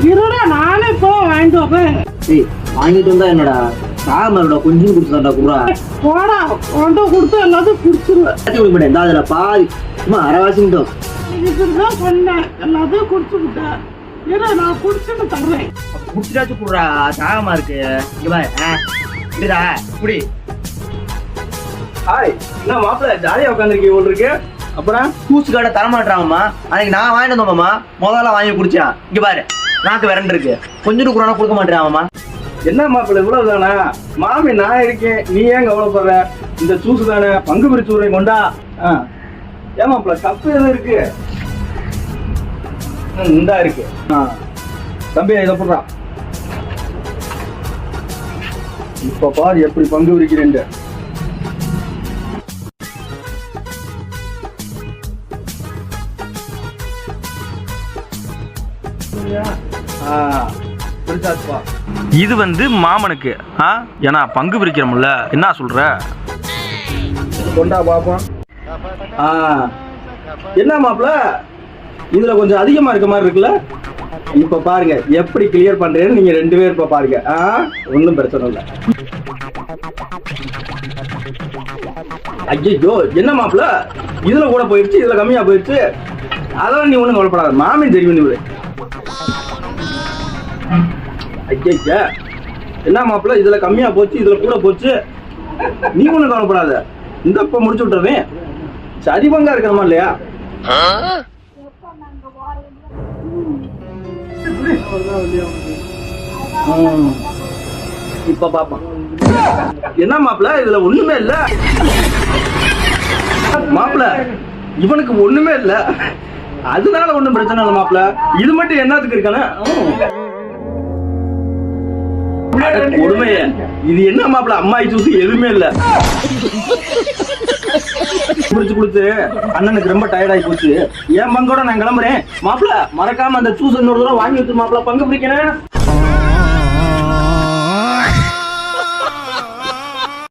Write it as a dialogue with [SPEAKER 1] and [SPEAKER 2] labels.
[SPEAKER 1] இருடா நானே இப்போ வாங்கிட்டு வரேன்.
[SPEAKER 2] வாங்கிட்டு வந்தா என்னடா சாமரோட கொஞ்சம் குடுத்துடா குடுறா.
[SPEAKER 1] போடா கொண்டு கொடுத்து எல்லாத்தையும் குடிச்சிருவேன்.
[SPEAKER 2] இந்த அதுல பாதி சும்மா அரைவாசிட்டோம்.
[SPEAKER 1] இதுதான் சொன்னேன் எல்லாத்தையும் குடிச்சு விட்டேன். இரு நான் குடிச்சுட்டு தர்றேன்.
[SPEAKER 2] குடிச்சிட்டாச்சு குடுறா சாகமா இருக்கு. இங்க பாரு இப்படிடா குடி.
[SPEAKER 3] ஹாய் என்ன மாப்பிள்ள ஜாலியா உட்காந்துருக்கீங்க ஒன்று இருக்கு.
[SPEAKER 2] அப்புறம் பூசு கடை தரமாட்டாங்கம்மா. அன்னைக்கு நான் வாங்கிட்டு வந்தோம்மா. முதல்ல வாங்கி குடிச்சான். இங்க பாரு நாக்கு விரண்டு இருக்கு. கொஞ்சம் குறானா கொடுக்க மாட்டேறாமா.
[SPEAKER 3] என்ன மாப்பிள்ள இவ்வளவு தானே மாமி நான் இருக்கேன் நீ ஏன் கவலைப்படுற. இந்த ஜூஸ் தானே பங்கு பிரிச்சு விடுறேன் கொண்டா. ஏன் மாப்பிள்ள கப்பு எதுவும் இருக்கு. இந்தா இருக்கு. தம்பி இதை போடுறான். இப்ப பாரு எப்படி பங்கு பிரிக்கிறேன்.
[SPEAKER 4] இது வந்து மாமனுக்கு ஏன்னா பங்கு பிரிக்கிறோம்ல. என்ன சொல்ற
[SPEAKER 3] கொண்டா பாப்போம். என்ன மாப்பிள்ள இதுல கொஞ்சம் அதிகமா இருக்க மாதிரி இருக்குல்ல. இப்ப பாருங்க எப்படி கிளியர் பண்றேன்னு நீங்க ரெண்டு பேரும் இப்ப பாருங்க. ஒன்னும் பிரச்சனை இல்லை. ஐயோ என்ன மாப்பிள்ள இதுல கூட போயிடுச்சு இதுல கம்மியா போயிடுச்சு. அதெல்லாம் நீ ஒண்ணும் கவலைப்படாத மாமி தெரியும் நீ. ஐயா என்ன மாப்பிள்ள இதுல கம்மியா போச்சு இதுல கூட போச்சு. நீ ஒண்ணும் கவலைப்படாத. இந்த இப்ப முடிச்சு விட்டுறேன். சரி பங்கா இருக்கணுமா இல்லையா. இப்ப பாப்போம். என்ன மாப்பிள்ள இதுல ஒண்ணுமே இல்ல. மாப்பிள்ள இவனுக்கு ஒண்ணுமே இல்ல. அதனால ஒண்ணும் பிரச்சனை இல்லை மாப்பிள்ள. இது மட்டும் என்னத்துக்கு இருக்கானே. கொடுமைய இது என்ன மாப்பிள்ள அம்மா ஜூஸ் எதுவுமே இல்ல. குடிச்சு கொடுத்து அண்ணனுக்கு ரொம்ப டயர்ட் ஆகி போச்சு. என் பங்கோட நான் கிளம்புறேன். மாப்பிள்ள மறக்காம அந்த ஜூஸ் இன்னொரு தடவை வாங்கி வச்சு மாப்பிள்ள பங்கு பிடிக்கிறேன்.